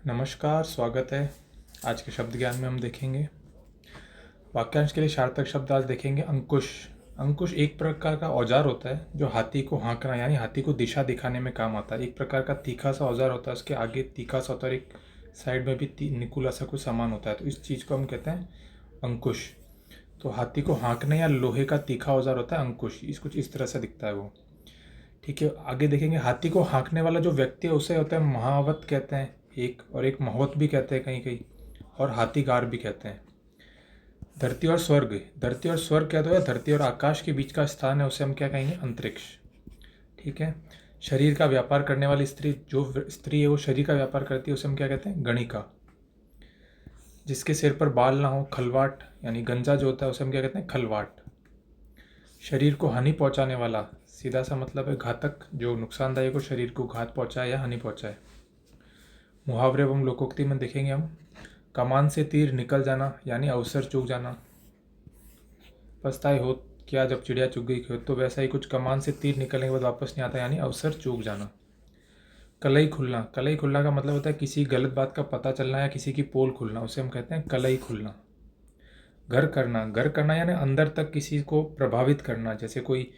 नमस्कार, स्वागत है। आज के शब्द ज्ञान में हम देखेंगे वाक्यांश के लिए सार्थक शब्द। आज देखेंगे अंकुश। अंकुश एक प्रकार का औजार होता है जो हाथी को हाँकना यानी हाथी को दिशा दिखाने में काम आता है। एक प्रकार का तीखा सा औजार होता है, उसके आगे तीखा सा होता है और एक साइड में भी निकुला सा कुछ सामान होता है, तो इस चीज़ को हम कहते हैं अंकुश। तो हाथी को हाँकने या लोहे का तीखा औजार होता है अंकुश। कुछ इस तरह से दिखता है वो। ठीक है, आगे देखेंगे हाथी को हाँकने वाला जो व्यक्ति है उसे होता है महावत कहते हैं एक, और एक महोत भी कहते हैं कहीं कहीं, और हाथीगार भी कहते हैं। धरती और स्वर्ग। धरती और स्वर्ग क्या, तो है धरती और आकाश के बीच का स्थान है, उसे हम क्या कहेंगे, अंतरिक्ष। ठीक है। शरीर का व्यापार करने वाली स्त्री, जो स्त्री है वो शरीर का व्यापार करती है, उसे हम क्या कहते हैं, गणिका। जिसके सिर पर बाल ना हो, खलवाट, यानी गंजा जो होता है उसे हम क्या कहते हैं, खलवाट। शरीर को हानि पहुंचाने वाला, सीधा सा मतलब है घातक, जो नुकसानदायक हो, शरीर को घात पहुंचाए या हानि पहुंचाए। मुहावरे एवं लोकोक्ति में देखेंगे हम कमान से तीर निकल जाना यानी अवसर चूक जाना। पछताए हो क्या जब चिड़िया चुग गई खेत, तो वैसा ही कुछ कमान से तीर निकलने के बाद वापस नहीं आता यानी अवसर चूक जाना। कलई खुलना। कलई खुलना का मतलब होता है किसी गलत बात का पता चलना या किसी की पोल खुलना, उसे हम कहते हैं कलई खुलना। घर करना। घर करना यानी अंदर तक किसी को प्रभावित करना। जैसे कोई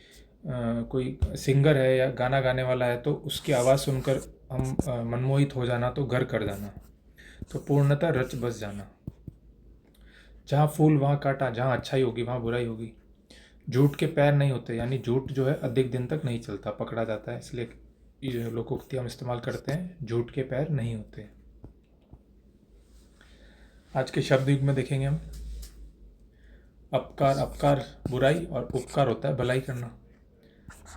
सिंगर है या गाना गाने वाला है तो उसकी आवाज़ सुनकर हम मनमोहित हो जाना, तो घर कर जाना। तो पूर्णतः रच बस जाना। जहाँ फूल वहाँ कांटा, जहाँ अच्छाई होगी वहाँ बुराई होगी। झूठ के पैर नहीं होते, यानी झूठ जो है अधिक दिन तक नहीं चलता, पकड़ा जाता है, इसलिए ये लोकोक्ति हम इस्तेमाल करते हैं, झूठ के पैर नहीं होते। आज के शब्द युग में देखेंगे हम अपकार। अपकार बुराई, और उपकार होता है भलाई करना।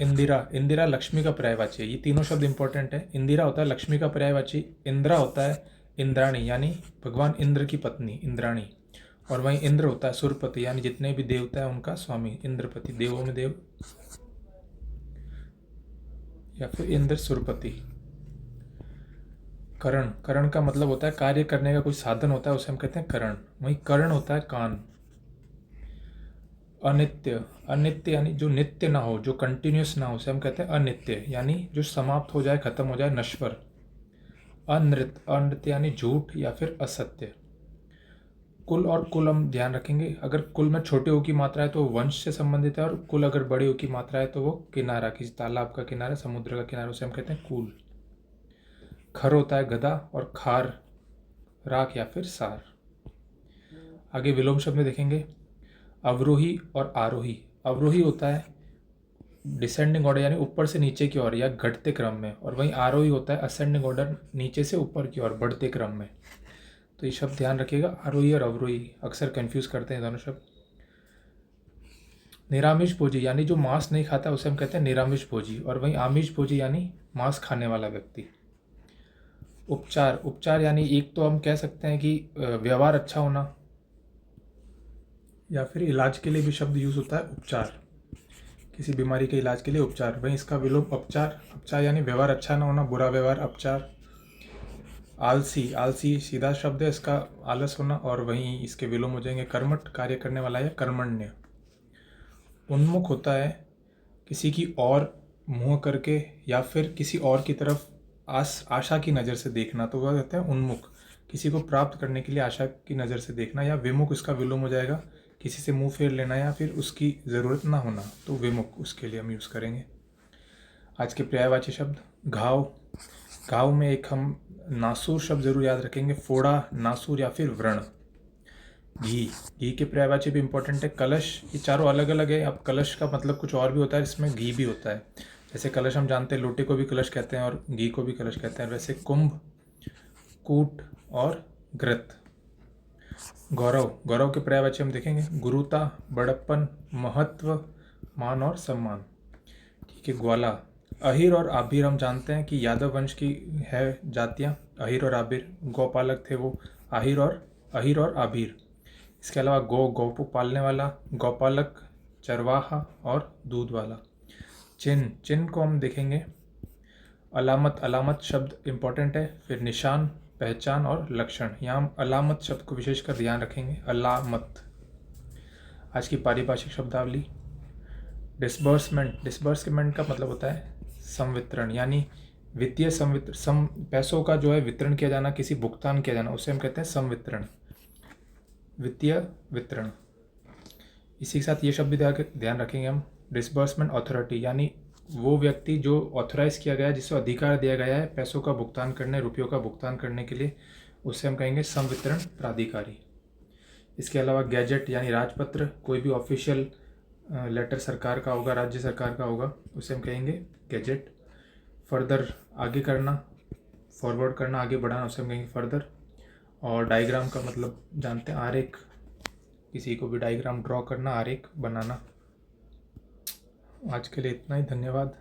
इंदिरा। इंदिरा लक्ष्मी का पर्यायवाची है। ये तीनों शब्द इंपॉर्टेंट है। इंदिरा होता है लक्ष्मी का पर्यायवाची, इंद्रा होता है इंद्राणी यानी भगवान इंद्र की पत्नी इंद्राणी, और वहीं इंद्र होता है सुरपति यानी जितने भी देवता है उनका स्वामी, इंद्रपति, देवों में देव, या फिर इंद्र सुरपति। करण। करण का मतलब होता है कार्य करने का कोई साधन होता है, उसे हम कहते हैं करण। वहीं करण होता है कान। अनित्य। अनित्य यानी जो नित्य ना हो, जो कंटिन्यूस ना हो, उसे हम कहते हैं अनित्य, यानी जो समाप्त हो जाए, खत्म हो जाए, नश्वर। अनृत। अनृत यानी झूठ या फिर असत्य। कुल। और कुल हम ध्यान रखेंगे, अगर कुल में छोटे ओ की मात्रा है तो वंश से संबंधित है, और कुल अगर बड़े ओ की मात्रा है तो वो किनारा, किसी तालाब का किनारा, समुद्र का किनारा, उसे हम कहते हैं कुल। खर होता है गधा, और खार राख या फिर सार। आगे विलोम शब्द में देखेंगे अवरोही और आरोही। अवरोही होता है डिसेंडिंग ऑर्डर यानी ऊपर से नीचे की ओर या घटते क्रम में, और वहीं आरोही होता है असेंडिंग ऑर्डर, नीचे से ऊपर की ओर बढ़ते क्रम में। तो ये शब्द ध्यान रखिएगा, आरोही और अवरोही अक्सर कंफ्यूज करते हैं दोनों शब्द। निरामिष भोजी यानी जो मांस नहीं खाता उसे हम कहते हैं निरामिष भोजी, और वहीं आमिष भोजी यानी मांस खाने वाला व्यक्ति। उपचार। उपचार यानी एक तो हम कह सकते हैं कि व्यवहार अच्छा होना, या फिर इलाज के लिए भी शब्द यूज होता है उपचार, किसी बीमारी के इलाज के लिए उपचार। वहीं इसका विलोम अपचार। अपचार यानी व्यवहार अच्छा ना होना, बुरा व्यवहार, अपचार। आलसी। आलसी सीधा शब्द है, इसका आलस होना, और वहीं इसके विलोम हो जाएंगे कर्मठ, कार्य करने वाला, या कर्मण्य। उन्मुख होता है किसी की और मुंह करके या फिर किसी और की तरफ आशा की नज़र से देखना, तो वह कहते हैं उन्मुख, किसी को प्राप्त करने के लिए आशा की नज़र से देखना। या विमुख, इसका विलोम हो जाएगा किसी से मुंह फेर लेना या फिर उसकी ज़रूरत ना होना, तो विमुख, उसके लिए हम यूज़ करेंगे। आज के पर्यायवाची शब्द घाव। घाव में एक हम नासूर शब्द जरूर याद रखेंगे, फोड़ा, नासूर या फिर व्रण। घी। घी के पर्यायवाची भी इंपॉर्टेंट है। कलश। ये चारों अलग अलग है, अब कलश का मतलब कुछ और भी होता है, इसमें घी भी होता है। जैसे कलश हम जानते हैं, लोटे को भी कलश कहते हैं और घी को भी कलश कहते हैं, वैसे कुंभ, कूट और घृत। गौरव। गौरव के पर्यायवाची हम देखेंगे गुरुता, बड़प्पन, महत्व, मान और सम्मान। ठीक है। ग्वाला। अहिर और आबिर हम जानते हैं कि यादव वंश की है जातियाँ, अहिर और आबिर। गौपालक थे वो, अहिर और आबिर। इसके अलावा गौ को पालने वाला, गौपालक, चरवाहा और दूध वाला। चिन्ह। चिन्ह को हम देखेंगे अलामत। अलामत शब्द इंपॉर्टेंट है। फिर निशान, पहचान और लक्षण। यहाँ हम अलामत शब्द को विशेषकर ध्यान रखेंगे, अलामत। आज की पारिभाषिक शब्दावली। डिसबर्समेंट। डिसबर्समेंट का मतलब होता है संवितरण, यानी वित्तीय पैसों का जो है वितरण किया जाना, किसी भुगतान किया जाना, उसे हम कहते हैं संवितरण, वित्तीय वितरण। इसी के साथ ये शब्द भी ध्यान रखेंगे हम, डिसबर्समेंट अथॉरिटी, यानी वो व्यक्ति जो ऑथोराइज किया गया है, जिसे अधिकार दिया गया है पैसों का भुगतान करने, रुपयों का भुगतान करने के लिए, उसे हम कहेंगे संवितरण प्राधिकारी। इसके अलावा गैजेट यानी राजपत्र, कोई भी ऑफिशियल लेटर सरकार का होगा, राज्य सरकार का होगा, उसे हम कहेंगे गैजेट। फर्दर आगे करना, फॉरवर्ड करना, आगे बढ़ाना, उसे हम कहेंगे फर्दर। और डायग्राम का मतलब जानते हैं, आरेख, किसी को भी डायग्राम ड्रॉ करना, आरेख बनाना। आज के लिए इतना ही, धन्यवाद।